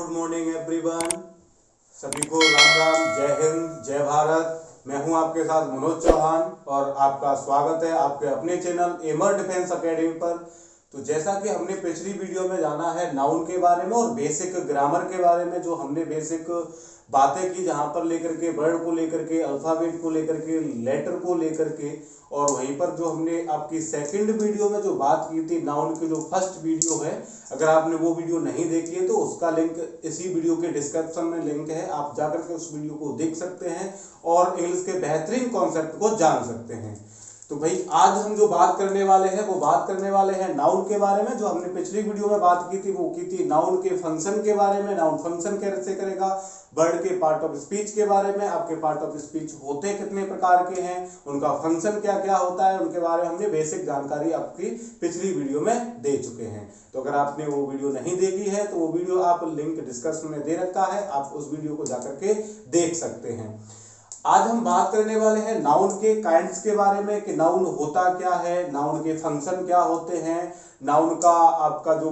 Good morning everyone. सभी को राम राम, जय हिंद, जय भारत। मैं हूं आपके साथ मनोज चौहान और आपका स्वागत है आपके अपने चैनल एमर डिफेंस एकेडमी पर। तो जैसा कि हमने पिछली वीडियो में जाना है नाउन के बारे में और बेसिक ग्रामर के बारे में, जो हमने बेसिक बातें की जहां पर लेकर के वर्ड को लेकर के, अल्फाबेट को लेकर के, लेटर को लेकर के, और वहीं पर जो हमने आपकी सेकंड वीडियो में जो बात की थी नाउन की, जो फर्स्ट वीडियो है, अगर आपने वो वीडियो नहीं देखी है तो उसका लिंक इसी वीडियो के डिस्क्रिप्शन में लिंक है, आप जाकर के उस वीडियो को देख सकते हैं और इंग्लिश के बेहतरीन कॉन्सेप्ट को जान सकते हैं। तो भाई आज हम जो बात करने वाले हैं वो बात करने वाले हैं नाउन के बारे में। जो हमने पिछली वीडियो में बात की थी वो की थी नाउन के फंक्शन के बारे में, नाउन फंक्शन कैसे करेगा, वर्ड के पार्ट ऑफ स्पीच के बारे में, आपके पार्ट ऑफ स्पीच होते कितने प्रकार के हैं, उनका फंक्शन क्या क्या होता है, उनके बारे में हमने बेसिक जानकारी आपकी पिछली वीडियो में दे चुके हैं। तो अगर आपने वो वीडियो नहीं देखी है तो वो वीडियो आप लिंक डिस्क्रिप्शन में दे रखा है, आप उस वीडियो को जाकर के देख सकते हैं। आज हम बात करने वाले हैं नाउन के काइंड्स के बारे में कि नाउन होता क्या है, नाउन के फंक्शन क्या होते हैं, नाउन का आपका जो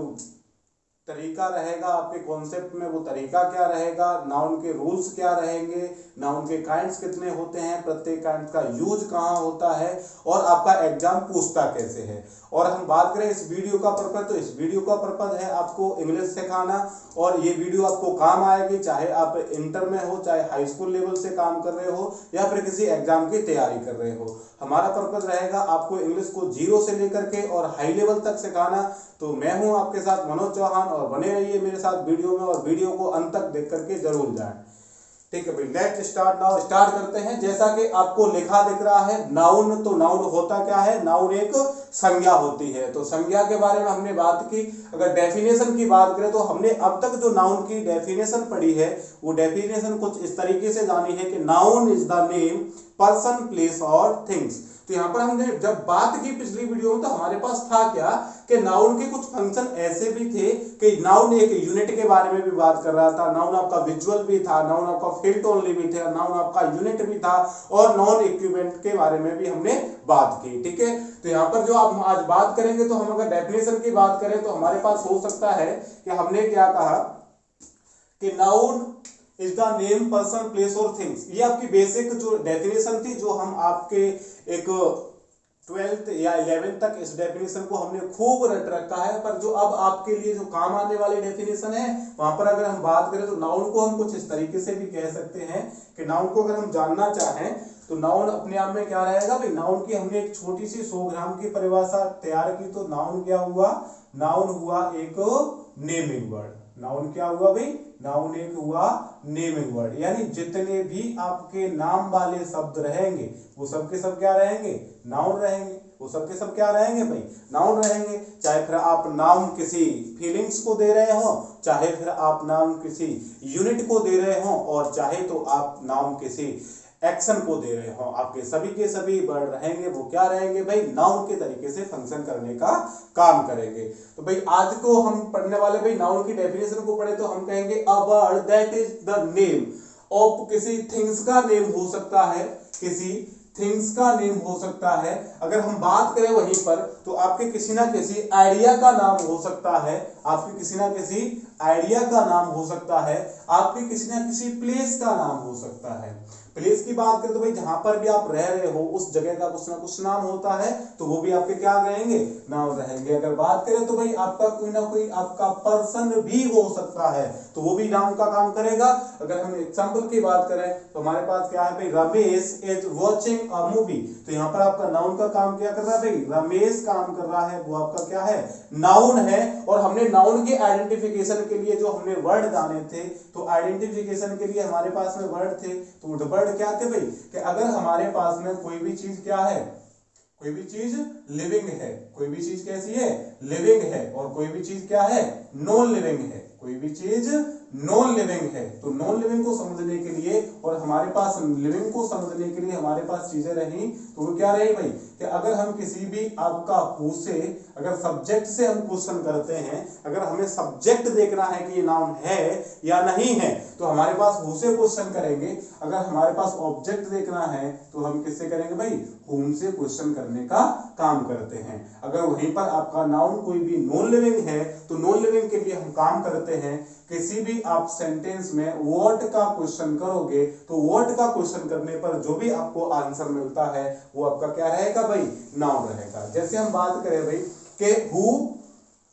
तरीका रहेगा आपके कॉन्सेप्ट में वो तरीका क्या रहेगा, नाउन के रूल्स क्या रहेंगे, नाउन के काइंड्स कितने होते हैं, प्रत्येक काइंड का यूज कहाँ होता है और आपका एग्जाम पूछता कैसे है। और हम बात करें इस वीडियो का पर्पज, तो इस वीडियो का पर्पज है आपको इंग्लिश सिखाना और ये वीडियो आपको काम आएगी, चाहे आप इंटर में हो, चाहे हाई स्कूल लेवल से काम कर रहे हो या फिर किसी एग्जाम की तैयारी कर रहे हो। हमारा पर्पज रहेगा आपको इंग्लिश को जीरो से लेकर के और हाई लेवल तक सिखाना। तो मैं हूं आपके साथ मनोज चौहान और बने रहिए मेरे साथ वीडियो में और वीडियो को अंत तक देख करके जरूर जाएं। ठीक है भाई, लेट्स स्टार्ट नाउ। स्टार्ट करते हैं। जैसा कि आपको लिखा दिख रहा है नाउन, तो नाउन होता क्या है, नाउन एक संज्ञा होती है। तो संज्ञा के बारे में हमने बात की। अगर डेफिनेशन की बात करें तो हमने अब तक जो नाउन की डेफिनेशन पढ़ी है वो डेफिनेशन कुछ इस तरीके से जानी है कि noun is the name, person, place और थिंग्स। तो यहाँ पर हमने जब बात की पिछली वीडियो में तो हमारे पास था क्या कि नाउन के कुछ फंक्शन ऐसे भी थे कि नाउन एक यूनिट के बारे में भी बात कर रहा था, नाउन आपका विजुअल भी था, नाउन आपका फील्ड ओनली भी था, नाउन आपका यूनिट भी था और नॉन इक्विवेलेंट के बारे में भी हमने बात की। ठीक है, तो यहाँ पर जो आप आज बात करेंगे तो हम अगर डेफिनेशन की बात करें तो हमारे पास हो सकता है कि हमने क्या कहा कि noun is the name, person, place और थिंग्स। ये आपकी बेसिक जो डेफिनेशन थी, जो हम आपके एक 12th या 11th तक इस डेफिनेशन को हमने खूब रट रखा है। पर जो अब आपके लिए जो काम आने वाली डेफिनेशन है वहां पर अगर हम बात करें तो नाउन को हम कुछ इस तरीके से भी कह सकते हैं कि नाउन को अगर हम जानना चाहें तो नाउन अपने आप में क्या रहेगा भाई। नाउन की हमने एक छोटी सी 100 ग्राम की परिभाषा तैयार की, तो नाउन क्या हुआ, नाउन हुआ एक नेमिंग वर्ड। नाउन क्या हुआ भाई, नाउन एक हुआ नेमिंग वर्ड, यानी जितने भी आपके नाम वाले शब्द रहेंगे वो सब के सब क्या रहेंगे, नाउन रहेंगे। वो सब के सब क्या रहेंगे भाई, नाउन रहेंगे। चाहे फिर आप नाम किसी फीलिंग्स को दे रहे हो, चाहे फिर आप नाम किसी यूनिट को दे रहे हो, और चाहे तो आप नाम किसी एक्शन को दे रहे हो, आपके सभी के सभी वर्ड रहेंगे वो क्या रहेंगे भाई, नाउन के तरीके से फंक्शन करने का काम करेंगे। तो भाई आज को हम पढ़ने वाले भाई नाउन की डेफिनेशन को पढ़े तो हम कहेंगे a word that is the name of, किसी थिंग्स का नेम हो सकता है, किसी थिंग्स का नेम हो सकता है। अगर हम बात करें वहीं पर तो आपके किसी ना किसी आइडिया का नाम हो सकता है, आपके किसी ना किसी आइडिया का नाम हो सकता है, आपके किसी ना किसी प्लेस का नाम हो सकता है। प्लेस की बात करें तो भाई जहां पर भी आप रह रहे हो उस जगह का कुछ ना कुछ नाम होता है, तो वो भी आपके क्या रहेंगे, नाम रहेंगे। अगर बात करें तो भाई आपका कोई ना कोई आपका पर्सन भी हो सकता है, तो वो भी नाम का काम करेगा। अगर हम एग्जांपल की बात करें तो हमारे पास क्या है भाई, Ramesh is watching a movie. तो यहाँ पर आपका नाउन का काम क्या कर रहा है भाई, रमेश काम कर रहा है, वो आपका क्या है, नाउन है। और हमने नाउन के आइडेंटिफिकेशन के लिए जो हमने वर्ड जाने थे, तो आइडेंटिफिकेशन के लिए हमारे पास में वर्ड थे, तो वर्ड क्या थे भाई कि अगर हमारे पास में कोई भी चीज क्या है, कोई भी चीज लिविंग है, कोई भी चीज कैसी है, लिविंग है, और कोई भी चीज क्या है, नॉन लिविंग है, कोई भी चीज नॉन लिविंग है। तो नॉन लिविंग को समझने के लिए और हमारे पास लिविंग को समझने के लिए हमारे पास चीजें रही, तो वो क्या रही भाई कि अगर हम किसी भी आपका हु से, अगर सब्जेक्ट से हम क्वेश्चन करते हैं, अगर हमें सब्जेक्ट देखना है कि ये नाउन है या नहीं है, तो हमारे पास हु से क्वेश्चन करेंगे। अगर हमारे पास ऑब्जेक्ट देखना है तो हम किससे करेंगे भाई, हुम से क्वेश्चन करने का काम करते हैं। अगर वहीं पर आपका नाउन कोई भी नॉन लिविंग है तो नॉन लिविंग के लिए हम काम करते हैं, किसी भी आप सेंटेंस में व्हाट का क्वेश्चन करोगे तो व्हाट का क्वेश्चन करने पर जो भी आपको आंसर मिलता है वो आपका क्या रहेगा भाई, नाउन रहेगा। जैसे हम बात करें भाई कि who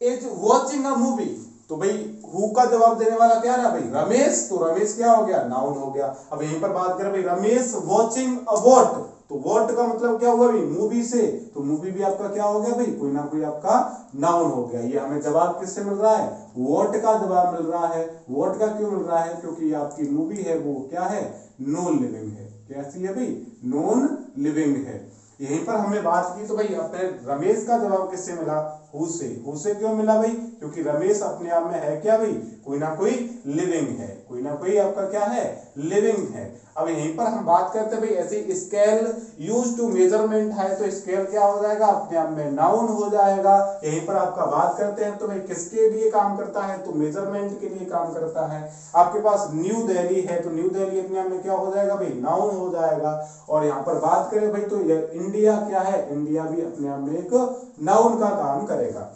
is watching a movie, तो भाई हु का जवाब देने वाला क्या रहा भाई, रमेश, तो रमेश क्या हो गया, नाउन हो गया। अब यहीं पर बात करें भाई रमेश वॉचिंग अ व्हाट, तो व्हाट का मतलब क्या हुआ भाई, मूवी से, तो मूवी भी आपका क्या हो गया भाई, कोई ना कोई आपका नाउन हो गया। ये हमें जवाब किससे मिल रहा है, व्हाट का जवाब मिल रहा है। व्हाट का क्यों मिल रहा है, क्योंकि ये आपकी मूवी है वो क्या है, नॉन लिविंग है। कैसी है भाई, नॉन लिविंग है। यहीं पर हमने बात की तो भाई अपने रमेश का जवाब किससे मिला, हु से। हु से क्यों मिला भाई, क्योंकि रमेश अपने आप में है क्या भाई, कोई ना कोई लिविंग है, कोई ना कोई आपका क्या है, लिविंग है। अब यहीं पर हम बात करते हैं भाई ऐसे स्केल यूज टू मेजरमेंट है, तो स्केल क्या हो जाएगा, अपने आप में नाउन हो जाएगा। यहीं पर आपका बात करते हैं तो भाई किसके लिए काम करता है, तो मेजरमेंट के लिए काम करता है। आपके पास न्यू दिल्ली है तो न्यू दिल्ली अपने आप में क्या हो जाएगा भाई, नाउन हो जाएगा। और यहाँ पर बात करें भाई तो इंडिया क्या है, इंडिया भी अपने आप में एक नाउन का काम करेगा।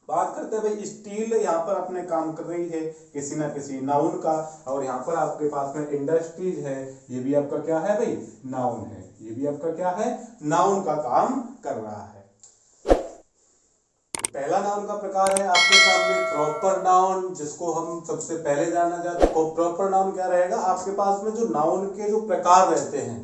बात करते हैं भाई स्टील, यहाँ पर अपने काम कर रही है किसी ना किसी नाउन का। और यहाँ पर आपके पास में इंडस्ट्रीज है, ये भी आपका क्या है भाई, नाउन है। ये भी आपका क्या है, नाउन का काम कर रहा है। पहला नाउन का प्रकार है आपके सामने प्रॉपर नाउन, जिसको हम सबसे पहले जानना चाहते हैं। प्रॉपर नाउन क्या रहेगा, आपके पास में जो नाउन के जो प्रकार रहते हैं,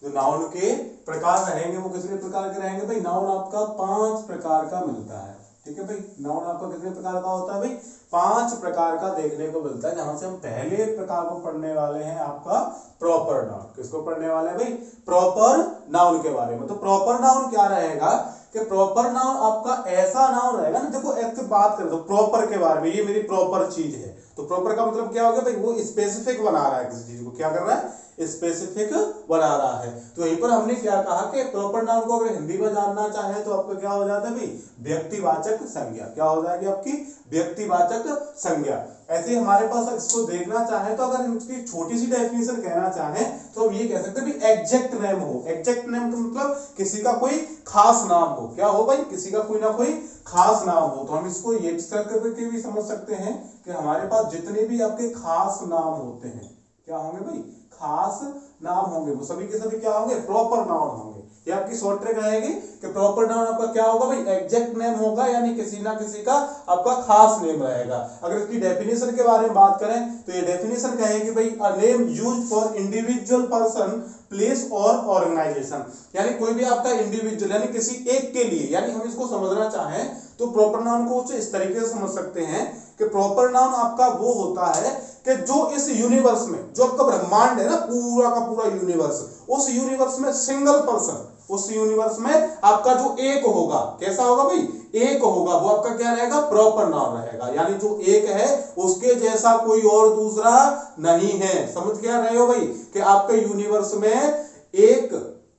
जो नाउन के प्रकार रहेंगे वो कितने प्रकार के रहेंगे भाई, नाउन आपका 5 प्रकार का मिलता है। ठीक है भाई, नाउन आपका कितने प्रकार का होता है भाई, 5 प्रकार का देखने को मिलता है। जहां से हम पहले प्रकार को पढ़ने वाले हैं आपका प्रॉपर नाउन। किसको पढ़ने वाले हैं भाई, प्रॉपर नाउन के बारे में। तो प्रॉपर नाउन क्या रहेगा कि प्रॉपर नाउन आपका ऐसा नाउन रहेगा ना, देखो एक बात करें तो प्रॉपर के बारे में, ये मेरी प्रॉपर चीज है, तो प्रॉपर का मतलब क्या हो गया भाई, वो स्पेसिफिक बना रहा है किसी चीज को, क्या कर रहा है, स्पेसिफिक बना रहा है। तो यहीं पर हमने क्या कहा कि प्रॉपर नाउन को अगर हिंदी में जानना चाहे तो आपका क्या हो जाता है भाई, व्यक्तिवाचक संज्ञा। क्या हो जाएगी आपकी, व्यक्तिवाचक संज्ञा। ऐसे हमारे पास इसको देखना चाहे तो अगर इसकी छोटी सी डेफिनेशन कहना चाहे तो हम ये कह सकते हैं भाई एग्जैक्ट नेम हो। एग्जैक्ट नेम का मतलब किसी का कोई खास नाम हो। क्या हो भाई, किसी का कोई ना कोई खास नाम हो। तो हम इसको ये करके भी समझ सकते हैं कि हमारे पास जितने भी आपके खास नाम होते हैं, क्या होंगे भाई, खास नाम होंगे, वो सभी के सभी क्या होंगे, प्रॉपर नाउन होंगे। ये आपकी शॉर्ट ट्रिक रहेगी कि प्रॉपर नाउन आपका क्या होगा भाई, एग्जैक्ट नेम होगा, यानी किसी ना किसी का आपका खास नेम रहेगा। अगर इसकी डेफिनेशन के बारे में बात करें तो ये डेफिनेशन कहेगी भाई a name used for individual person, place और ऑर्गेनाइजेशन, यानी कोई भी आपका इंडिविजुअल यानी किसी एक के लिए, यानी हम इसको समझना चाहें तो प्रॉपर नाउन को इस तरीके से समझ सकते हैं कि प्रॉपर नाउन आपका वो होता है कि जो इस यूनिवर्स में, जो आपका ब्रह्मांड है ना, पूरा का पूरा यूनिवर्स, उस यूनिवर्स में सिंगल पर्सन, उस यूनिवर्स में आपका जो एक होगा, कैसा होगा भाई, एक होगा, वो आपका क्या रहेगा, प्रॉपर नाउन रहेगा। यानी जो एक है उसके जैसा कोई और दूसरा नहीं है। समझ क्या रहे हो भाई कि आपके यूनिवर्स में एक,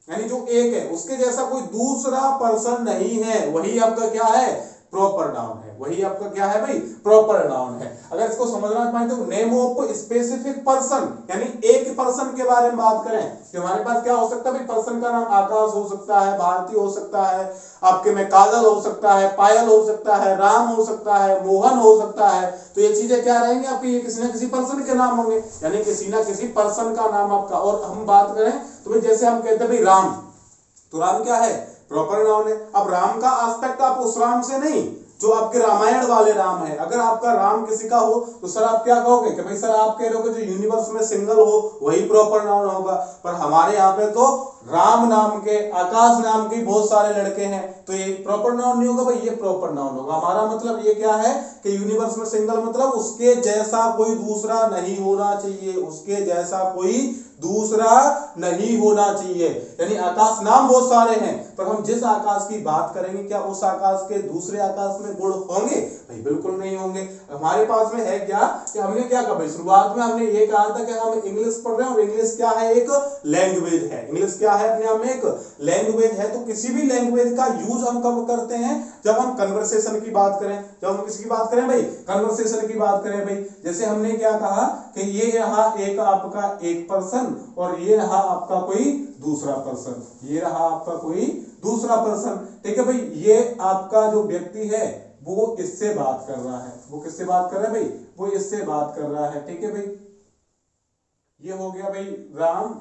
यानी जो एक है उसके जैसा कोई दूसरा पर्सन नहीं है, वही आपका क्या है, प्रॉपर नाउन है। वही आपका क्या है भाई, प्रॉपर नाउन है। अगर इसको समझना चाहें तो नेम ऑफ स्पेसिफिक पर्सन, यानी एक पर्सन के बारे में बात करें कि हमारे पास क्या हो सकता है भाई, पर्सन का नाम आकाश हो सकता है, भारती हो सकता है, आपके में काजल हो सकता है, पायल हो सकता है, राम हो सकता है, मोहन हो सकता है। तो ये चीजें क्या रहेंगी आपकी, किसी ना किसी पर्सन के नाम होंगे, यानी किसी ना किसी पर्सन का नाम आपका। और हम बात करें तो भाई जैसे हम कहते हैं भाई राम, तो राम क्या है, प्रॉपर नाउन है। अब राम का एस्पेक्ट आप उस राम से नहीं जो आपके रामायण वाले राम है। अगर आपका राम किसी का हो तो सर आप क्या कहोगे कि भाई सर आप कह रहे हो कि जो यूनिवर्स में सिंगल हो वही प्रॉपर नाउन होगा, पर हमारे यहाँ पे तो राम नाम के, आकाश नाम के बहुत सारे लड़के हैं, तो ये प्रॉपर नाउन नहीं होगा भाई, ये प्रॉपर नाउन होगा। हमारा मतलब ये क्या है कि यूनिवर्स में सिंगल मतलब उसके जैसा कोई दूसरा नहीं होना चाहिए, उसके जैसा कोई दूसरा नहीं होना चाहिए। यानी आकाश नाम बहुत सारे हैं, पर हम जिस आकाश की बात करेंगे क्या उस आकाश के दूसरे आकाश में गुण होंगे? भाई बिल्कुल नहीं होंगे। हमारे पास में है क्या कि हमने क्या कहा भाई, शुरुआत में हमने ये कहा था कि हम इंग्लिश पढ़ रहे हैं और इंग्लिश क्या है, एक लैंग्वेज है। इंग्लिश क्या है, अपने आप में एक लैंग्वेज है। तो किसी भी लैंग्वेज का यूज हम कब करते हैं, जब हम कन्वर्सेशन की बात करें। जब हम किसकी बात करें भाई, कन्वर्सेशन की बात करें भाई। जैसे हमने क्या कहा कि ये रहा एक आपका एक पर्सन और ये रहा आपका कोई दूसरा पर्सन, ये रहा आपका कोई दूसरा पर्सन, ठीक है भाई। ये आपका जो व्यक्ति है वो इससे बात कर रहा है, वो किससे बात कर रहा है भाई, वो इससे बात कर रहा है, ठीक है भाई। ये हो गया भाई राम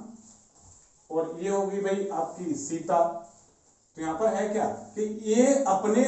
और ये होगी भाई आपकी सीता। तो यहां पर है क्या कि ये अपने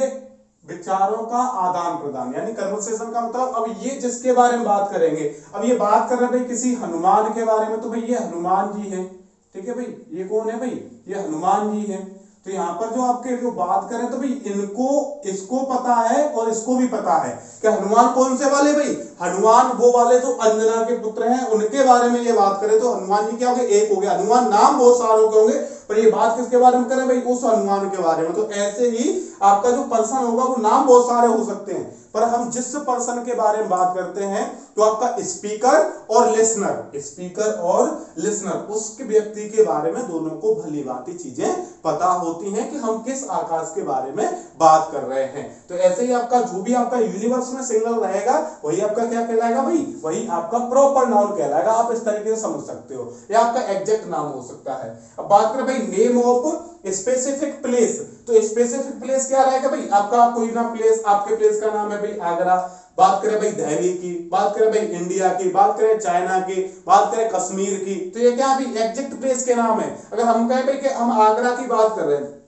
विचारों का आदान प्रदान, यानी कन्वर्सेशन का मतलब। अब ये जिसके बारे में बात करेंगे, अब ये बात कर रहे हैं भाई किसी हनुमान के बारे में, तो भाई ये हनुमान जी हैं, ठीक है भाई। ये कौन है भाई, ये हनुमान जी हैं। तो यहाँ पर जो आपके जो बात करें तो भाई इनको इसको पता है और इसको भी पता है कि हनुमान कौन से वाले भाई, हनुमान वो वाले जो अंजना के पुत्र हैं उनके बारे में ये बात करें तो हनुमान जी क्या हो गए, एक हो गया। हनुमान नाम बहुत सारों के होंगे पर ये बात किसके बारे में करें भाई, उस हनुमान के बारे में। तो ऐसे ही आपका जो पर्सन होगा वो नाम बहुत सारे हो सकते हैं, पर हम जिस पर्सन के बारे में बात करते हैं तो आपका स्पीकर और लिसनर, स्पीकर और लिसनर, उस व्यक्ति के बारे में दोनों को भली भांति चीजें पता होती हैं कि हम किस आकाश के बारे में बात कर रहे हैं। तो ऐसे ही आपका जो भी आपका यूनिवर्स में सिंगल रहेगा वही आपका क्या कहलाएगा भाई, वही आपका प्रॉपर नाउन कहलाएगा। आप इस तरीके से समझ सकते हो, या आपका एग्जैक्ट नाम हो सकता है। अब बात करें भाई नेम ऑफ स्पेसिफिक प्लेस, तो स्पेसिफिक प्लेस क्या रहेगा भाई, आपका कोई ना प्लेस, आपके प्लेस का नाम है भाई आगरा, बात करें भाई दिल्ली की, बात करें भाई इंडिया की, बात करें चाइना की, बात करें कश्मीर की, तो ये क्या अभी एग्जैक्ट प्लेस के नाम है। अगर हम कहें भाई कि हम आगरा की बात कर रहे हैं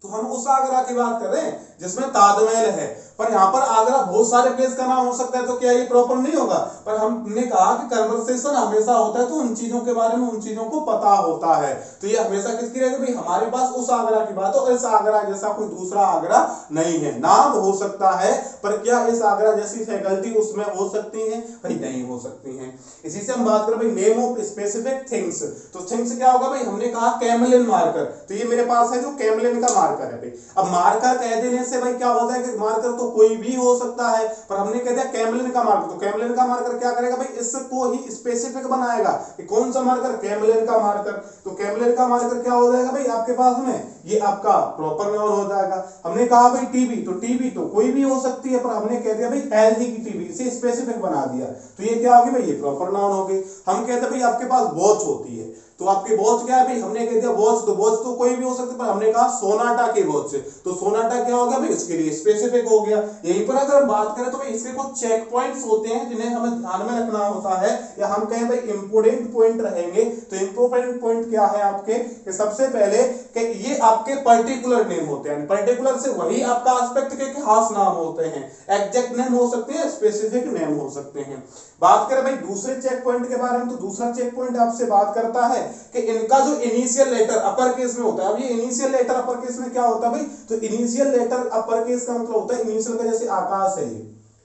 तो हम उस आगरा की बात कर रहे हैं जिसमें ताजमहल है, पर यहाँ पर आगरा बहुत सारे प्लेस का नाम हो सकता है, तो क्या ये प्रॉपर नहीं होगा। पर हमने कहा कि कन्वर्सेशन हमेशा होता है तो उन चीजों के बारे में उन चीजों को पता होता है। तो ये हमेशा किसकी रहेगी भाई, हमारे पास उस आगरा की बात हो, इस आगरा जैसा कोई दूसरा आगरा नहीं है। नाम हो सकता है पर क्या इस आगरा जैसी फैकल्टी उसमें हो सकती है भाई, नहीं हो सकती है। इसी से हम बात करें भाई नेम ऑफ स्पेसिफिक थिंग्स, तो थिंग्स क्या होगा भाई, हमने कहा कैमलिन मार्कर, तो ये मेरे पास है जो कैमलिन का मार्कर है भाई। अब मार्कर कह देने से भाई क्या होता है कि मार्कर तो कोई भी हो सकता है, पर हमने कह दिया कैमलिन का मार्कर, तो कैमलिन का मार्कर क्या करेगा भाई, इसको ही स्पेसिफिक बनाएगा कि कौन सा मार्कर, कैमलिन का मार्कर। तो कैमलिन का मार्कर क्या हो जाएगा भाई आपके पास में, ये आपका प्रॉपर नाउन हो जाएगा। हमने कहा भाई टीवी, तो टीवी तो कोई भी हो सकती है, पर हमने कह दिया भाई एलजी की टीवी, इसे स्पेसिफिक बना दिया, तो ये क्या होगी भाई, ये प्रॉपर नाउन हो गई। हम कहते भाई आपके पास वॉच होती है, तो आपकी वॉच क्या है भाई, हमने कह दिया वॉच, तो वॉच तो कोई भी हो सकती है, पर हमने कहा सोनाटा की वॉच, तो सोनाटा क्या हो गया भाई, इसके लिए स्पेसिफिक हो गया। यहीं पर अगर बात करें तो भाई इसके कुछ चेक पॉइंट्स होते हैं जिन्हें हमें ध्यान में रखना होता है, या हम कहें भाई इंपोर्टेंट पॉइंट रहेंगे। तो इंपोर्टेंट पॉइंट क्या है आपके, कि सबसे पहले कि ये आपके पर्टिकुलर नेम होते हैं, पर्टिकुलर से वही आपका एस्पेक्ट के खास नाम होते हैं, एग्जैक्ट नेम हो सकते हैं, स्पेसिफिक नेम हो सकते हैं। बात करें भाई दूसरे चेक पॉइंट के बारे में, तो दूसरा चेक पॉइंट आपसे बात करता है कि इनका जो इनिशियल लेटर अपर केस में होता है। अब ये इनिशियल लेटर अपर केस में क्या होता है भाई, तो इनिशियल लेटर अपर केस का मतलब होता है इनिशियल का, जैसे आकाश है,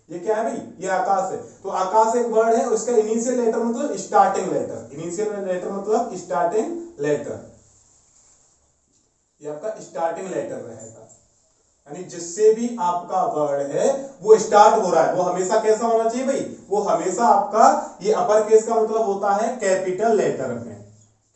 ये क्या है भाई, ये आकाश है, तो आकाश एक वर्ड है, उसका इनिशियल लेटर मतलब स्टार्टिंग लेटर, इनिशियल लेटर मतलब स्टार्टिंग लेटर, ये आपका स्टार्टिंग लेटर रहेगा। यानी जिससे भी आपका वर्ड है वो स्टार्ट हो रहा है वो हमेशा कैसा होना चाहिए भाई, वो हमेशा आपका ये अपर केस का मतलब होता है कैपिटल लेटर में।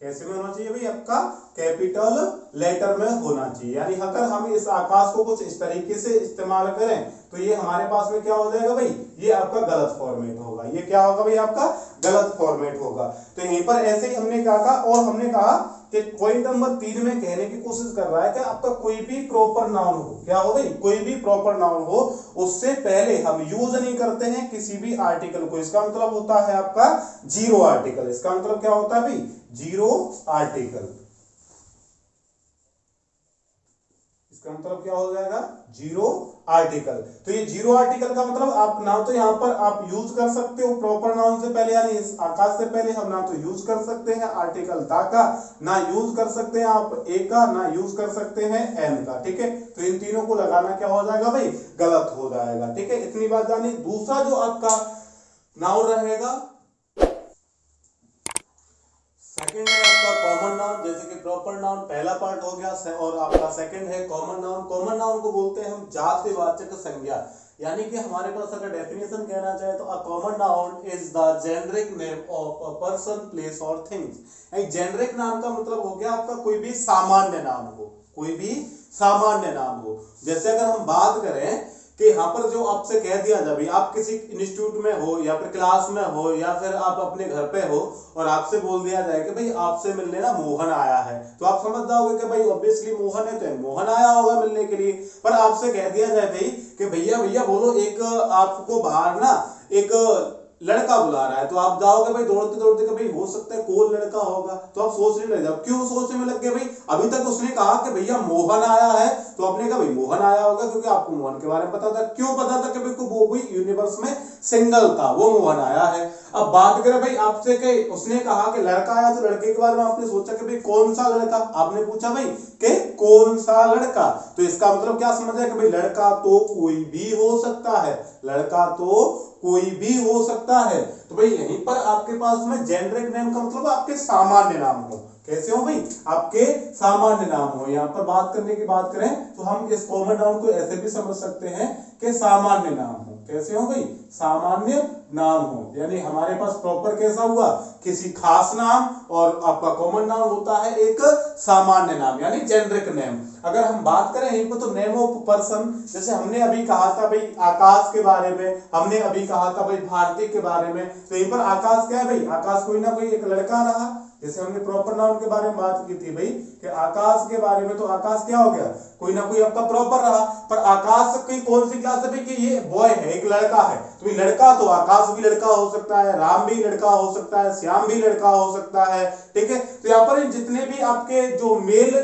कैसे में होना चाहिए भाई, आपका कैपिटल लेटर में होना चाहिए। यानी अगर हम इस आकाश को कुछ इस तरीके से इस्तेमाल करें तो ये हमारे पास में क्या हो जाएगा भाई, ये आपका गलत फॉर्मेट होगा, ये क्या होगा भाई, आपका गलत फॉर्मेट होगा। तो यहीं पर ऐसे ही हमने क्या कहा, और हमने कहा कि पॉइंट नंबर 3 में कहने की कोशिश कर रहा है कि आपका कोई भी प्रॉपर नाउन हो, क्या हो भाई, कोई भी प्रॉपर नाउन हो, उससे पहले हम यूज नहीं करते हैं किसी भी आर्टिकल को। इसका मतलब होता है आपका जीरो आर्टिकल। इसका मतलब क्या होता है भाई, जीरो आर्टिकल। इसका मतलब क्या हो जाएगा, जीरो आर्टिकल। तो ये जीरो आर्टिकल का मतलब आप ना तो यहां पर आप यूज कर सकते हो प्रॉपर नाउन से पहले, यानी इस आकाश से पहले हम ना तो यूज कर सकते हैं आर्टिकल दा का, ना यूज कर सकते हैं आप ए का, ना यूज कर सकते हैं एन का, ठीक है। तो इन तीनों को लगाना क्या हो जाएगा भाई, गलत हो जाएगा, ठीक है। इतनी बात जानी। दूसरा जो आपका नाउन रहेगा सेकंड है आपका कॉमन नाउन, जैसे कि प्रॉपर नाउन पहला पार्ट हो गया, और आपका सेकंड है कॉमन नाउन। कॉमन नाउन को बोलते हैं हम जातिवाचक संज्ञा, यानी कि हमारे पास अगर डेफिनेशन कहना चाहे तो a common noun is the generic name of a person, place और थिंग्स। एक जेनरिक नाम का मतलब हो गया आपका कोई भी सामान्य नाम हो, कोई भी सामान्य नाम हो। जैसे अगर हम बात करें कि यहाँ पर जो आपसे कह दिया जाए, आप किसी इंस्टीट्यूट में हो या फिर क्लास में हो या फिर आप अपने घर पे हो और आपसे बोल दिया जाए कि भाई आपसे मिलने ना मोहन आया है, तो आप समझ जाओगे कि भाई ऑब्वियसली मोहन है तो मोहन आया होगा मिलने के लिए। पर आपसे कह दिया जाए भाई कि भैया भैया बोलो, एक आपको बाहर ना एक लड़का बुला रहा है, तो आप जाओगे भाई दौड़ते दौड़ते कि भाई हो सकता है कौन लड़का होगा, तो आप सोचने लग जाओ। क्यों सोचने में लग गए भाई? अभी तक उसने कहा कि भैया मोहन आया है, तो आपने कहा भाई मोहन आया होगा, क्योंकि आपको मोहन के बारे में पता था। क्यों पता था? कि भाई वो भी यूनिवर्स में सिंगल था, वो मोहन आया है। अब बात करें भाई आपसे कि उसने कहा कि लड़का आया, तो लड़के के बारे में आपने सोचा कि भाई कौन सा लड़का, आपने पूछा भाई कि कौन सा लड़का, तो इसका मतलब क्या समझ है कि भाई लड़का तो कोई भी हो सकता है, लड़का तो कोई भी हो सकता है। तो भाई यहीं पर आपके पास में जेनरिक नेम का मतलब आपके सामान्य नाम हो। कैसे हो भाई? आपके सामान्य नाम हो। यहां पर बात करने की बात करें तो हम इस कॉमन नाउन को ऐसे भी समझ सकते हैं कि सामान्य नाम हो। कैसे हो भाई? सामान्य नाम हो, यानी हमारे पास प्रॉपर कैसा हुआ, किसी खास नाम, और आपका कॉमन नाउन होता है एक सामान्य नाम यानी जेनरिक नेम। अगर हम बात करें यहीं पर तो नेम ऑफ पर्सन, जैसे हमने अभी कहा था भाई आकाश के बारे में, हमने अभी कहा था भाई भारती के बारे में, तो यहीं पर आकाश क्या है भाई? आकाश कोई ना कोई एक लड़का रहा। जैसे हमने प्रॉपर नाउन के बारे में बात की थी भाई कि आकाश के बारे में, तो आकाश क्या हो गया? कोई ना कोई आपका प्रॉपर रहा। पर आकाश की कौन सी क्लास है भाई? कि ये बॉय है, एक लड़का है, तो लड़का तो आकाश भी लड़का हो सकता है, राम भी लड़का हो सकता है, श्याम भी लड़का हो सकता है। ठीक है, तो यहाँ पर जितने भी आपके जो मेल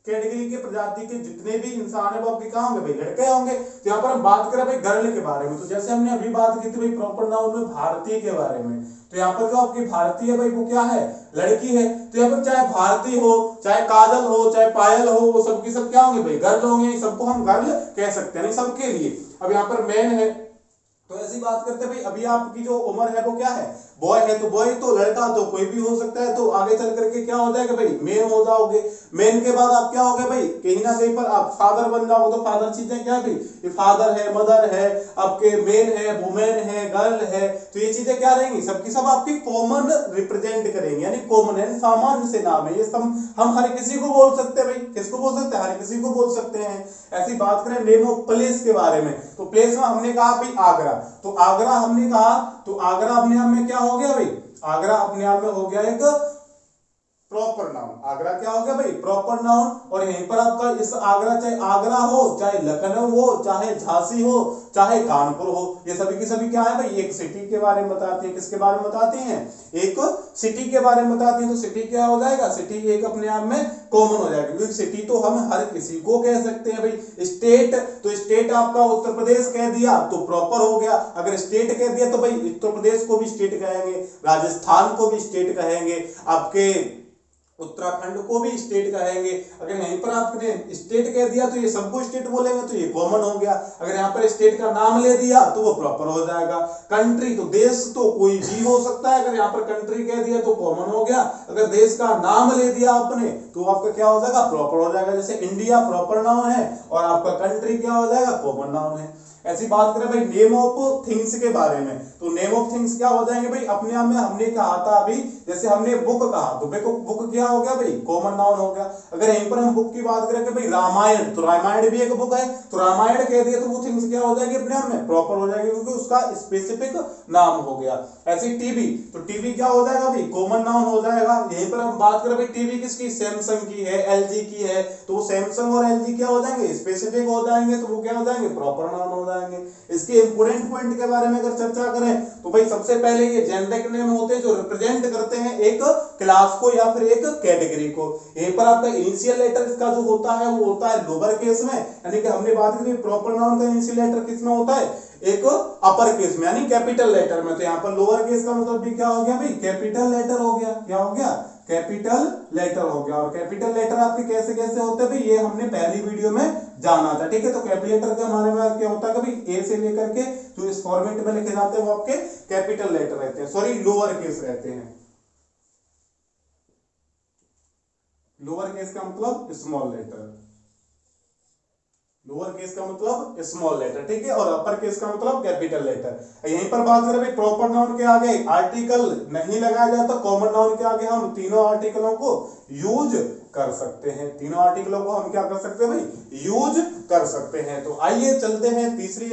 कैटेगरी के प्रजाति के जितने भी इंसान है वो आपके कहाँ होंगे भाई? लड़के होंगे। तो यहाँ पर हम बात करें भाई गर्ल के बारे में, तो जैसे हमने अभी बात की थी भाई प्रॉपर नाउन में भारतीय के बारे में, तो यहाँ पर जो आपकी भारतीय है भाई वो क्या है? लड़की है। तो यहाँ पर चाहे भारती हो, चाहे काजल हो, चाहे पायल हो, वो सबकी सब क्या होंगे भाई? गर्ल होंगे। सबको हम गर्ल कह सकते हैं, नहीं सबके लिए। अब यहाँ पर मैन है, तो ऐसी बात करते हैं भाई अभी आपकी जो उम्र है वो क्या है? बॉय है, तो बॉय तो लड़का तो कोई भी हो सकता है, तो आगे चल करके क्या हो जाएगा भाई? मेन हो जाओगे। मेन के बाद आप क्या हो गए भाई? कहीं ना कहीं पर आप फादर बन जाओगे। तो फादर चीजें क्या है भाई? ये फादर है, मदर है, आपके मेन है, वुमेन है, गर्ल है, तो ये चीजें क्या रहेंगी? सबकी सब आपकी कॉमन रिप्रेजेंट करेंगे, यानी कॉमन है, सामान्य से नाम है। ये सब हम हर किसी को बोल सकते हैं भाई। किसको बोल सकते हैं? हर किसी को बोल सकते हैं। ऐसी बात करें नेम ऑफ प्लेस के बारे में, तो प्लेस में हमने कहा भाई आगरा, तो आगरा हमने कहा, तो आगरा अपने आप में क्या हो गया भाई? आगरा अपने आप में हो गया एक प्रॉपर नाउन। आगरा क्या हो गया भाई? Proper noun. और यहीं पर आपका इस आगरा, चाहे आगरा हो, चाहे लखनऊ हो, चाहे झांसी हो, चाहे कानपुर हो, ये सभी की सभी क्या है भाई? एक सिटी के बारे में बताते हैं। किसके बारे में बताते हैं? एक सिटी के बारे में बताते हैं। तो सिटी क्या हो जाएगा? सिटी एक अपने आप में कॉमन हो जाएगा, क्योंकि सिटी तो हम हर किसी को कह सकते हैं भाई। स्टेट, तो स्टेट आपका उत्तर प्रदेश कह दिया तो प्रॉपर हो गया। अगर स्टेट कह दिया तो भाई उत्तर प्रदेश को भी स्टेट कहेंगे, राजस्थान को भी स्टेट कहेंगे, आपके उत्तराखंड को भी स्टेट कहेंगे। अगर यहीं पर आपने स्टेट कह दिया तो ये सबको स्टेट बोलेंगे, तो ये कॉमन हो गया। अगर यहाँ पर स्टेट का नाम ले दिया तो वो प्रॉपर हो जाएगा। कंट्री, तो देश तो कोई भी हो सकता है, अगर यहाँ पर कंट्री कह दिया तो कॉमन हो गया। अगर देश का नाम ले दिया आपने तो आपका क्या हो जाएगा? प्रॉपर हो जाएगा। जैसे इंडिया प्रॉपर नाउन है और आपका कंट्री क्या हो जाएगा? कॉमन नाउन है। ऐसी बात करें भाई नेम ऑफ थिंग्स के बारे में, तो नेम ऑफ थिंग्स क्या हो जाएंगे भाई? अपने आप में हमने कहा था अभी, जैसे हमने बुक कहा, तो बुक क्या हो गया भाई? कॉमन नाउन हो गया। अगर यहीं पर हम बुक की बात करें कि भाई रामायण, तो रामायण भी एक बुक है, तो रामायण कह दिया तो वो थिंग्स क्या हो जाएगी? अपने आप में प्रॉपर हो जाएगी, क्योंकि उसका स्पेसिफिक नाम हो गया। ऐसे टीवी, तो टीवी क्या हो जाएगा भाई? कॉमन नाउन हो जाएगा। यहीं पर हम बात करें भाई टीवी किसकी? सैमसंग की है, एलजी की है, तो वो सैमसंग और एलजी क्या हो जाएंगे? स्पेसिफिक हो जाएंगे, तो वो क्या हो जाएंगे? प्रॉपर नाउन हो जाएंगे। इसके इंपोर्टेंट पॉइंट के बारे में अगर चर्चा करें तो भाई सबसे पहले ये जेनरिक नेम होते हैं जो रिप्रेजेंट करते हैं एक क्लास को या फिर एक कैटेगरी को। यहीं पर आपका इनिशियल लेटर इसका जो होता है वो होता है लोअर केस में, यानी कि हमने बात की प्रॉपर नाउन का इनिशियल लेटर किस में होता है? एक अपर केस में, यानी कैपिटल लेटर में। तो यहाँ पर लोअर केस का मतलब भी क्या हो गया भाई? कैपिटल लेटर हो गया। क्या हो गया? कैपिटल लेटर हो गया। और कैपिटल लेटर आपके कैसे कैसे होते हैं भाई? ये हमने पहली वीडियो में जाना था। ठीक है, तो कैपिटल लेटर के हमारे में क्या होता है भाई? ए से लेकर के जो इस फॉर्मेट में लिखे जाते हैं वो आपके कैपिटल लेटर रहते हैं, सॉरी लोअर केस रहते हैं। लोअर केस का मतलब स्मॉल लेटर, लोअर केस का मतलब स्मॉल लेटर, ठीक है, और अपर केस का मतलब कैपिटल लेटर। यहीं पर बात करें भाई प्रॉपर नाउन के आगे आर्टिकल नहीं लगाया जाता, कॉमन नाउन के आगे हम तीनों आर्टिकलों को यूज कर सकते हैं, तीनों आर्टिकलों को हम क्या कर सकते हैं भाई, यूज कर सकते हैं। तो आइए चलते हैं तीसरी,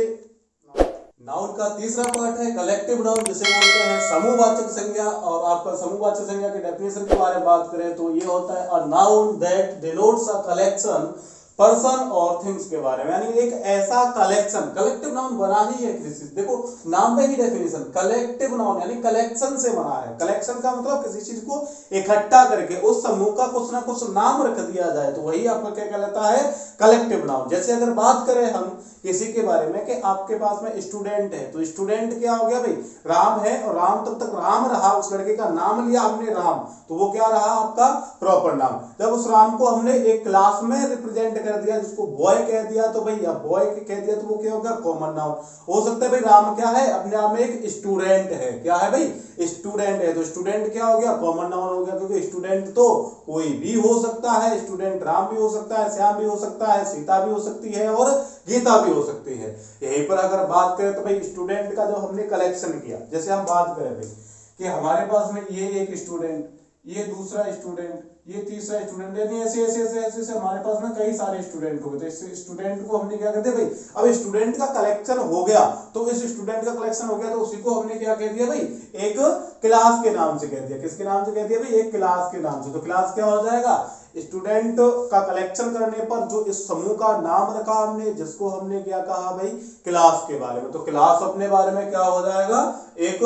नाउन का तीसरा पार्ट है कलेक्टिव नाउन, जिसे बोलते हैं समूहवाचक संज्ञा। और आपका समूहवाचक संज्ञा के डेफिनेशन के बारे में बात करें तो ये होता है a noun that denotes a collection person और थिंग्स के बारे में, यानी एक ऐसा कलेक्शन, कलेक्टिव नाउन बना ही है किसी, देखो नाम में ही डेफिनेशन, कलेक्टिव नाउन यानी कलेक्शन से बना है। कलेक्शन का मतलब किसी चीज को इकट्ठा करके उस समूह का कुछ ना कुछ नाम रख दिया जाए, तो वही आपका क्या कहलाता है, कलेक्टिव नाउन। जैसे अगर बात करें हम किसी के बारे में कि आपके पास में स्टूडेंट है, तो स्टूडेंट क्या हो गया भाई, राम है, और राम तब तक राम रहा, उस लड़के का नाम लिया हमने राम, तो वो क्या रहा आपका प्रॉपर नाम। जब उस राम को हमने एक क्लास में रिप्रेजेंट कर दिया, जिसको बॉय कह दिया, तो भाई बॉय कह दिया तो वो क्या होगा, कॉमन नाउन। हो सकता है भाई राम क्या है, अपने आप में एक स्टूडेंट है, क्या है भाई, स्टूडेंट है, तो स्टूडेंट क्या हो गया, कॉमन नाउन हो गया, क्योंकि स्टूडेंट तो कोई भी हो सकता है, स्टूडेंट राम भी हो सकता है, श्याम भी हो सकता है, सीता भी हो सकती है, और गीता भी हो सकती है। यहीं पर अगर बात करें तो भाई स्टूडेंट का जो हमने कलेक्शन किया, जैसे हम बात करें भाई कि हमारे पास में ये एक स्टूडेंट, ये दूसरा स्टूडेंट, ये तीसरा स्टूडेंट, यानी ऐसे ऐसे ऐसे ऐसे ऐसे हमारे पास में कई सारे स्टूडेंट हो गए। तो इस स्टूडेंट को हमने क्या कहते हैं भाई, अब स्टूडेंट का कलेक्शन हो गया, तो इस स्टूडेंट का कलेक्शन हो गया तो उसी को हमने क्या कह दिया भाई, एक क्लास के नाम से कह दिया। किसके नाम से कह दिया भाई, एक क्लास के नाम से। तो क्लास क्या हो जाएगा, स्टूडेंट का कलेक्शन करने पर जो इस समूह का नाम रखा हमने, जिसको हमने क्या कहा भाई, क्लास के बारे में, तो क्लास अपने बारे में क्या हो जाएगा, एक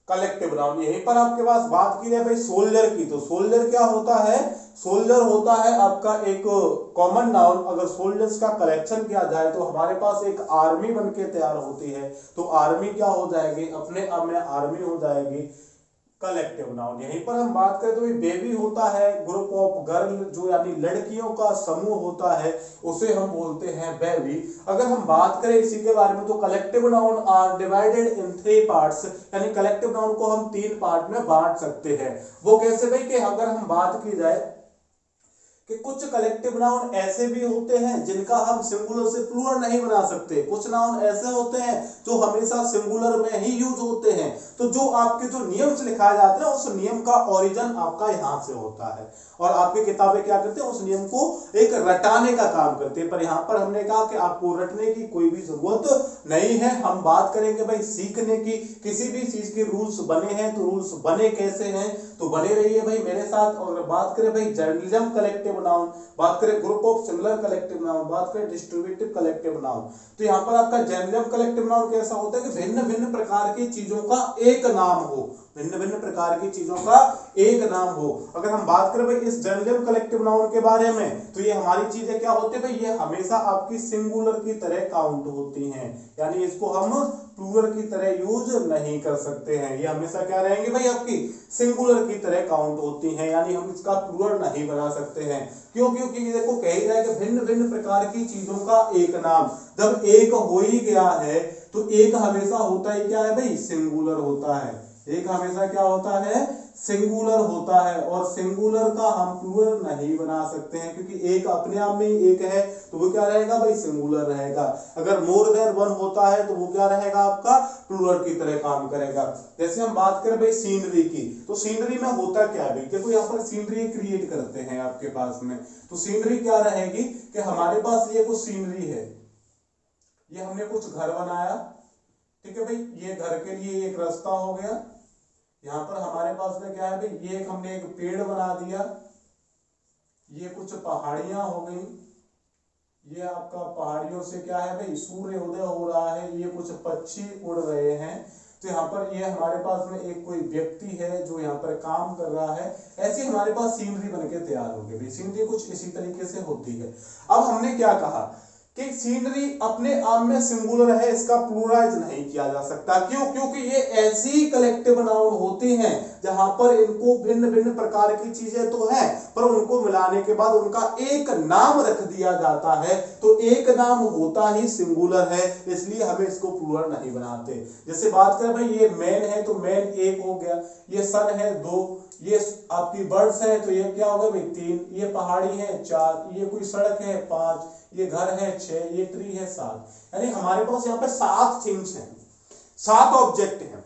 कलेक्टिव नाउन। यहीं पर आपके पास बात की जाए भाई सोल्जर की, तो सोल्जर क्या होता है, सोल्जर होता है आपका एक कॉमन नाउन। अगर सोल्जर्स का कलेक्शन किया जाए तो हमारे पास एक आर्मी बनके तैयार होती है, तो आर्मी क्या हो जाएगी, अपने आप में आर्मी हो जाएगी कलेक्टिव नाउन। यहीं पर हम बात करें तो बेबी होता है ग्रुप ऑफ गर्ल, जो यानी लड़कियों का समूह होता है, उसे हम बोलते हैं बेबी। अगर हम बात करें इसी के बारे में तो collective noun are divided in 3 parts, यानी कलेक्टिव नाउन को हम 3 पार्ट में बांट सकते हैं। वो कैसे भाई, कि अगर हम बात की जाए कि कुछ कलेक्टिव नाउन ऐसे भी होते हैं जिनका हम सिंगुलर से प्लूरल नहीं बना सकते, कुछ नाउन ऐसे होते हैं जो हमेशा सिंगुलर में ही यूज होते हैं। तो जो आपके जो नियम से लिखाए जाते हैं उस नियम का ओरिजिन आपका यहां से होता है, और आपकी किताबें क्या करते हैं, उस नियम को एक रटाने का काम करते हैं। पर यहां पर हमने कहा कि आपको रटने की कोई भी जरूरत नहीं है। हम बात करेंगे भाई सीखने की, किसी भी चीज के रूल्स बने हैं तो रूल्स बने कैसे हैं, तो बने रहिए भाई मेरे साथ। और बात करें भाई जर्नलिज्म कलेक्टिव नाउन, बात करें group of similar collective noun, बात करें डिस्ट्रीब्यूटिव कलेक्टिव नाउन, तो यहाँ पर आपका जर्नलिज्म कलेक्टिव नाउन कैसा होता है कि भिन्न भिन्न प्रकार की चीजों का एक नाम हो, भिन्न भिन्न प्रकार की चीजों का एक नाम हो। अगर हम बात करें भाई इस जर्नलिज्म कलेक्टिव नाउन के बारे में, तो ये हमारी चीजें क्या होती है भाई, ये हमेशा आपकी सिंगुलर की तरह काउंट होती हैं, यानी इसको हम प्लूरल की तरह यूज नहीं कर सकते हैं। ये हमेशा क्या रहेंगे भाई, आपकी सिंगुलर की तरह काउंट होती हैं, यानी हम इसका प्लूरल नहीं बना सकते हैं। क्यों, क्योंकि ये देखो कह ही रहा है कि भिन्न भिन्न प्रकार की चीजों का एक नाम। जब एक हो ही गया है तो एक हमेशा होता ही क्या है भाई, सिंगुलर होता है। एक हमेशा क्या होता है, सिंगुलर होता है, और सिंगुलर का हम प्लूरल नहीं बना सकते हैं, क्योंकि एक अपने आप में ही एक है, तो वो क्या रहेगा भाई, सिंगुलर रहेगा। अगर मोर देन वन होता है तो वो क्या रहेगा, आपका प्लूरल की तरह काम करेगा। जैसे हम बात करें भाई सीनरी की, तो सीनरी में होता क्या है, देखो यहाँ पर सीनरी क्रिएट करते हैं आपके पास में, तो सीनरी क्या रहेगी कि हमारे पास ये कुछ सीनरी है, ये हमने कुछ घर बनाया, ठीक है भाई, ये घर के लिए एक रास्ता हो गया। यहाँ पर हमारे पास में क्या है भाई, ये हमने एक पेड़ बना दिया, ये कुछ पहाड़ियां हो गई, ये आपका पहाड़ियों से क्या है भाई, सूर्य उदय हो रहा है, ये कुछ पक्षी उड़ रहे हैं। तो यहाँ पर ये हमारे पास में एक कोई व्यक्ति है जो यहाँ पर काम कर रहा है। ऐसे हमारे पास सीनरी बनके तैयार हो गई। सीनरी कुछ इसी तरीके से होती है। अब हमने क्या कहा कि सीनरी अपने आप में सिंगुलर है, इसका प्लूरलाइज नहीं किया जा सकता। क्यों, क्योंकि ये ऐसी कलेक्टिव नाउन होती हैं जहां पर इनको भिन्न भिन्न प्रकार की चीजें तो है, पर उनको मिलाने के बाद उनका एक नाम रख दिया जाता है, तो एक नाम होता ही सिंगुलर है, इसलिए हमें इसको प्लूरल नहीं बनाते। जैसे बात करें भाई ये मैन है तो मैन एक हो गया, ये सन है दो, ये आपकी बर्ड्स है तो ये क्या होगा भाई 3, ये पहाड़ी है 4, ये कोई सड़क है 5, ये घर है 6, ये ट्री है 7। यानी हमारे पास यहाँ पे 7 थिंग्स हैं, 7 ऑब्जेक्ट हैं।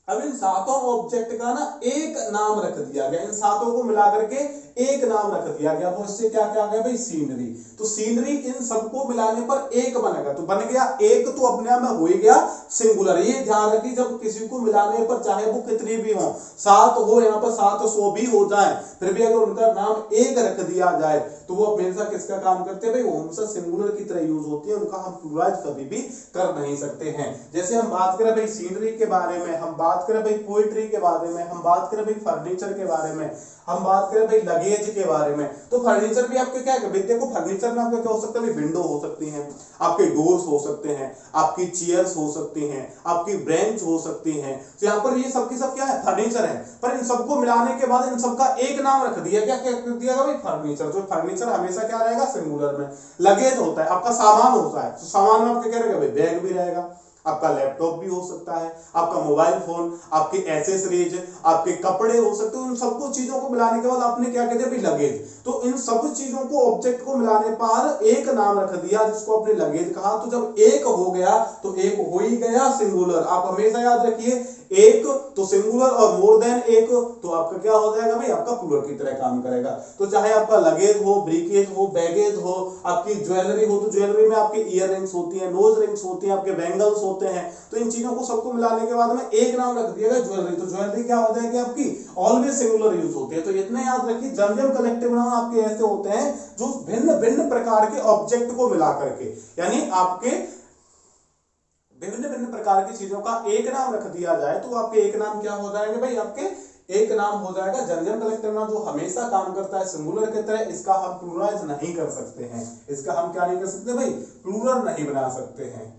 अब इन 7 ऑब्जेक्ट का ना एक नाम रख दिया गया, इन 7 को मिला करके एक नाम रख दिया गया, तो इससे क्या क्या गया भाई सीनरी। तो सीनरी इन सबको मिलाने पर एक बनेगा, तो बन गया एक, तो अपने आप में हो ही गया सिंगुलर। ये ध्यान रखिए जब किसी को मिलाने पर चाहे वो कितनी भी हो, 7 हो यहाँ पर 700 भी हो जाए, फिर भी अगर उनका नाम एक रख दिया जाए तो वो हमेशा किसका काम करते हैं भाई, वो हमेशा सिंगुलर की तरह यूज होती है, उनका हम प्लूरलाइज कभी भी कर नहीं सकते हैं। जैसे हम बात करें भाई सीनरी के बारे में, हम बात करें भाई पोइट्री के बारे में, हम बात करें भाई फर्नीचर के बारे में, हम बात करें भाई लगेज के बारे में, तो फर्नीचर भी आपके क्या है, देखो फर्नीचर में आपका क्या हो सकता है, विंडो हो सकती है, आपके डोर्स हो सकते हैं, आपकी चेयर्स हो सकती हैं, आपकी ब्रेंच हो सकती हैं। तो यहाँ पर ये सबकी सब क्या है, फर्नीचर है। पर इन सबको मिलाने के बाद इन सबका एक नाम रख दिया, क्या क्या रख दिया भाई फर्नीचर। जो फर्नीचर हमेशा क्या रहेगा, सिंगुलर में। लगेज होता है आपका सामान होता है, तो सामान में आपका क्या रहेगा भाई, बैग भी रहेगा, आपका लैपटॉप भी हो सकता है, आपका मोबाइल फोन, आपके एसेसरीज, आपके कपड़े हो सकते हैं। उन सबको चीजों को मिलाने के बाद आपने क्या कहते हैं भाई लगेज। तो इन सब चीजों को ऑब्जेक्ट को मिलाने पर एक नाम रख दिया जिसको आपने लगेज कहा। तो जब एक हो गया तो एक हो ही गया सिंगुलर। आप हमेशा याद रखिए एक तो सिंगुलर और मोर देन एक तो आपका क्या हो जाएगा भाई, आपका प्लूरल की तरह काम करेगा। तो चाहे आपका लगेज हो, ब्रीकेज हो, बैगेज हो, आपकी ज्वेलरी हो, तो ज्वेलरी में आपकी ईयर रिंग्स होती है, नोज रिंग्स होती है, आपके बैंगल्स होते हैं। तो इन चीजों को सबको मिलाने के बाद में एक नाम रख दिया ज्वेलरी। तो ज्वेलरी क्या हो जाएगी आपकी, ऑलवेज सिंगुलर यूज होती है। तो इतने याद रखिए, जर्नल कलेक्टिव नाउन आपके ऐसे होते हैं जो भिन्न भिन्न प्रकार के ऑब्जेक्ट को मिला करके, यानी आपके विभिन्न भिन्न प्रकार की चीजों का एक नाम रख दिया जाए तो आपके एक नाम क्या हो जाएंगे भाई, आपके एक नाम हो जाएगा जनरल कलेक्टिव नाउन, जो हमेशा काम करता है सिंगुलर की तरह। इसका हम प्लूरलाइज नहीं कर सकते हैं, इसका हम क्या नहीं कर सकते भाई, प्लूरल नहीं बना सकते हैं,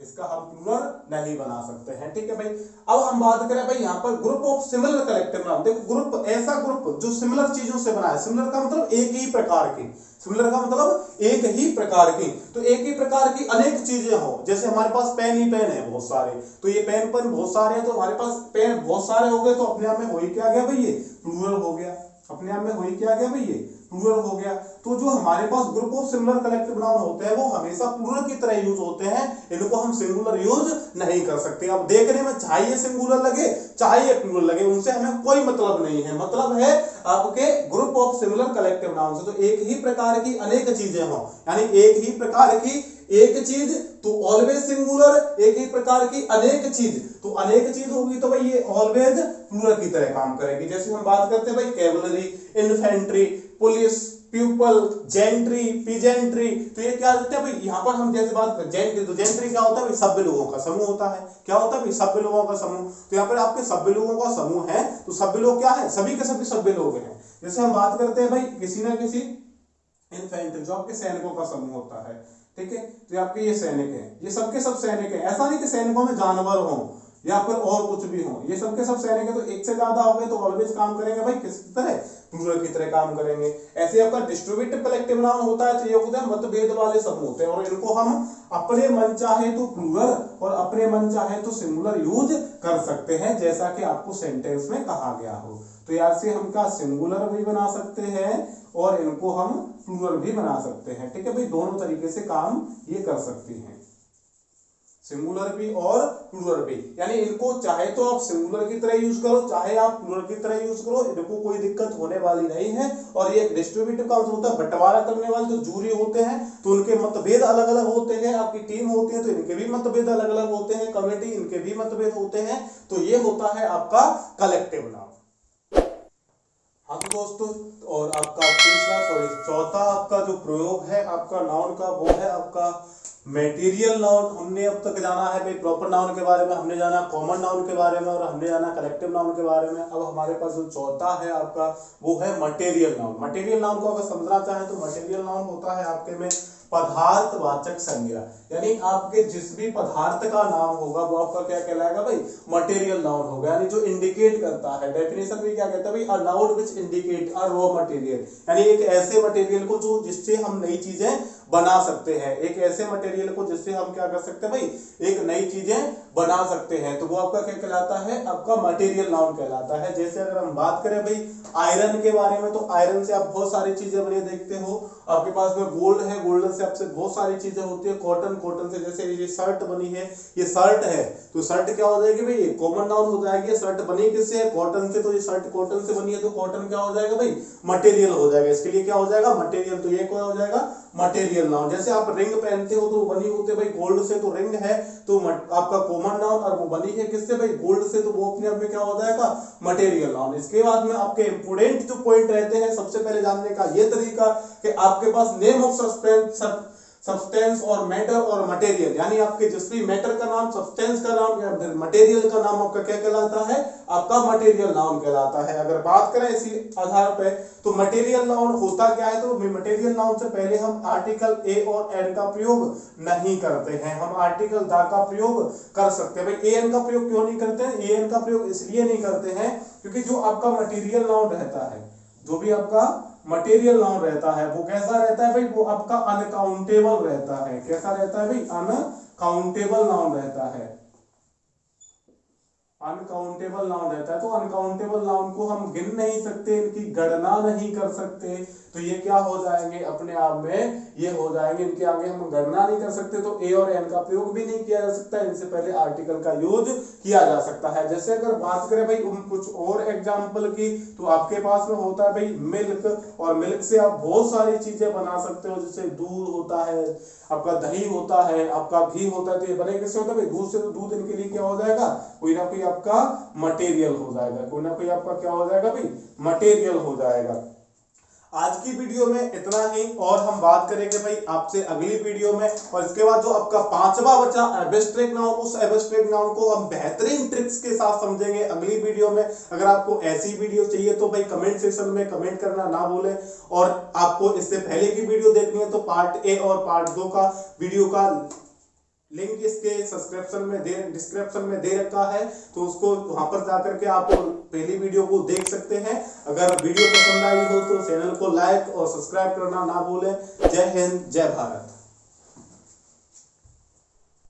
इसका हम प्लूरल नहीं बना सकते हैं। ठीक है भाई। अब हम बात करें भाई यहाँ पर group of similar collective noun. देखो ग्रुप, ऐसा ग्रुप जो सिमिलर चीजों से बना है। सिमिलर का मतलब एक ही प्रकार की, सिमिलर का मतलब एक ही प्रकार की। तो एक ही प्रकार की अनेक चीजें हो, जैसे हमारे पास पेन ही पेन है बहुत सारे, तो ये पेन बहुत सारे हैं, तो हमारे पास पेन बहुत सारे हो गए, तो अपने आप में हो ही क्या गया भाई, ये प्लूरल हो गया। अपने आप में हो ही क्या गया भाई, ये प्लूरल हो गया। तो जो हमारे पास group of similar collective noun होते हैं वो हमेशा प्लूरल की तरह यूज होते हैं, इनको हम सिंगुलर यूज नहीं कर सकते। अब देखने में चाहे सिंगुलर लगे चाहे प्लूरल लगे, उनसे हमें कोई मतलब नहीं है। मतलब है आपके group of similar collective noun से तो एक ही प्रकार की अनेक चीजें हो, यानी एक ही प्रकार की एक चीज तो ऑलवेज सिंगुलर, एक ही प्रकार की अनेक चीज तो अनेक चीज होगी, तो भाई ये ऑलवेज प्लूरल की तरह काम करेगी। जैसे हम बात करते हैं भाई cavalry, infantry, police, people, gentry, peasantry, तो ये क्या होता है भाई, यहाँ पर हम जैसे बात करें जेंट्री, तो जेंट्री क्या होता है भाई, सभ्य लोगों का समूह होता है। क्या होता है भाई, सभ्य लोगों का समूह। तो यहाँ पर आपके सभ्य लोगों का समूह है, तो सभ्य लोग क्या है, सभी के सभी सभ्य लोग हैं। जैसे हम बात करते हैं भाई किसी ना किसी इन्फेंट्री, जो आपके सैनिकों का समूह होता है। ठीक है, तो आपके ये सैनिक हैं, ये सबके सब सैनिक हैं। ऐसा नहीं कि सैनिकों में जानवर हो या फिर और कुछ भी हो, ये सबके सब सैनिक है। तो एक से ज्यादा हो गए तो ऑलवेज काम करेंगे भाई किस तरह, प्लूरल की तरह काम करेंगे। ऐसे आपका डिस्ट्रीब्यूटिव कलेक्टिव नाउन होता है, तो ये होते हैं मतभेद वाले समूह होते हैं, और इनको हम अपने मन चाहे तो प्लूरल और अपने मन चाहे तो सिंगुलर यूज कर सकते हैं, जैसा कि आपको सेंटेंस में कहा गया हो। तो यार से हम का सिंगुलर भी बना सकते हैं और इनको हम प्लूरल भी बना सकते हैं। ठीक है भाई, दोनों तरीके से काम ये कर सकती हैं, सिंगुलर भी और प्लूरल भी। यानी इनको चाहे तो आप सिंगुलर की तरह यूज करो, चाहे आप प्लूरल की तरह यूज करो, इनको कोई दिक्कत होने वाली नहीं है। और ये डिस्ट्रीब्यूटिव का मतलब होता है बंटवारा करने वाले, जो जूरी होते हैं तो उनके मतभेद अलग अलग होते हैं, आपकी टीम होती है तो इनके भी मतभेद अलग अलग होते हैं, कमेटी इनके भी मतभेद होते हैं। तो ये होता है आपका कलेक्टिव नाउन। हाँ तो दोस्तों, और आपका चौथा आपका जो प्रयोग है आपका नाउन का, वो है आपका मटेरियल नाउन। हमने अब तक जाना है भाई प्रॉपर नाउन के बारे में, हमने जाना कॉमन नाउन के बारे में, और हमने जाना कलेक्टिव नाउन के बारे में। अब हमारे पास जो चौथा है आपका वो है मटेरियल नाउन। मटेरियल नाउन को अगर समझना चाहें तो मटेरियल नाउन होता है आपके में पदार्थवाचक संज्ञा, यानी आपके जिस भी पदार्थ का नाम होगा वो आपका क्या कहलाएगा भाई, मटेरियल नाउन होगा। यानी जो इंडिकेट करता है, डेफिनेशन भी क्या कहता है भाई, a noun which indicate a raw material, यानी एक ऐसे मटेरियल को जो जिससे हम नई चीजें बना सकते हैं, एक ऐसे मटेरियल को जिससे हम क्या कर सकते हैं भाई, एक नई चीजें बना सकते हैं, तो वो आपका क्या कहलाता है, आपका मटेरियल नाउन कहलाता है। जैसे अगर हम बात करें भाई आयरन के बारे में, तो आयरन से आप बहुत सारी चीजें बनी देखते हो, आपके पास में गोल्ड है, गोल्डन से आपसे बहुत सारी चीजें होती है, कॉटन, कॉटन से जैसे ये शर्ट बनी है, ये शर्ट है, तो शर्ट क्या हो जाएगी भाई, कॉमन नाउन हो जाएगी। शर्ट बनी किससे है, कॉटन से, तो ये शर्ट कॉटन से बनी है, तो कॉटन क्या हो जाएगा भाई, मटेरियल हो जाएगा, इसके लिए क्या हो जाएगा, मटेरियल, तो ये क्या हो जाएगा, मटेरियल नाउन। जैसे आप रिंग पहनते हो तो बनी होते भाई गोल्ड से, तो रिंग है तो आपका कॉमन नाउन, और वो बनी है किससे भाई, गोल्ड से, तो वो अपने आप में क्या हो जाएगा, मटेरियल नाउन। इसके बाद में आपके इंपोर्टेंट जो पॉइंट रहते हैं, सबसे पहले जानने का ये तरीका कि आपके पास नेम ऑफ सब्सटेंस और मैटर और मटेरियल, यानी आपके जिस भी मैटर का नाम, सब्सटेंस का नाम या फिर मटेरियल का नाम आपका क्या कहलाता है, आपका मटेरियल नाउन कहलाता है। अगर बात करें इसी आधार पे, तो मटेरियल नाउन होता क्या है, तो मटेरियल नाउन से पहले हम आर्टिकल ए और एन का प्रयोग नहीं करते हैं, हम आर्टिकल दा का प्रयोग कर सकते हैं। भाई ए एन का प्रयोग क्यों नहीं करते हैं, ए एन का प्रयोग इसलिए नहीं करते हैं क्योंकि जो आपका मटेरियल नाउन रहता है, जो भी आपका मटेरियल नाउन रहता है, वो कैसा रहता है भाई, वो आपका अनकाउंटेबल रहता है। कैसा रहता है भाई, अनकाउंटेबल नाउन रहता है, अनकाउंटेबल नाउन रहता है। तो अनकाउंटेबल नाउन को हम गिन नहीं सकते, इनकी गणना नहीं कर सकते, तो ये क्या हो जाएंगे, अपने आप में ये हो जाएंगे, इनके आगे हम गणना नहीं कर सकते, तो ए और एन का प्रयोग भी नहीं किया जा सकता, इनसे पहले आर्टिकल का यूज किया जा सकता है। जैसे अगर बात करें भाई कुछ और एग्जांपल की, तो आपके पास में होता है भाई मिल्क, और मिल्क से आप बहुत सारी चीजें बना सकते हो, जैसे दूध होता है, आपका दही होता है, आपका घी होता है, तो ये बने किससे होता है भाई, दूध से, तो दूध इनके लिए क्या हो जाएगा, कोई ना कोई आपका मटेरियल हो जाएगा, कोई ना कोई आपका क्या हो जाएगा भाई, मटेरियल हो जाएगा। आज की वीडियो में इतना ही, और हम बात करेंगे भाई आपसे अगली वीडियो में, और इसके बाद जो आपका पांचवा बचा एब्स्ट्रैक्ट नाउन, उस एब्स्ट्रैक्ट नाउन को हम बेहतरीन ट्रिक्स के साथ समझेंगे अगली वीडियो में। अगर आपको ऐसी वीडियो चाहिए तो भाई कमेंट सेक्शन में कमेंट करना ना भूलें, और आपको इससे पहले की वीडियो देखनी है तो पार्ट ए और पार्ट 2 का वीडियो का लिंक इसके डिस्क्रिप्शन में दे रखा है, तो उसको वहां पर जाकर के आप पहली वीडियो को देख सकते हैं। अगर वीडियो पसंद आई हो तो चैनल को लाइक और सब्सक्राइब करना ना भूलें। जय हिंद, जय भारत।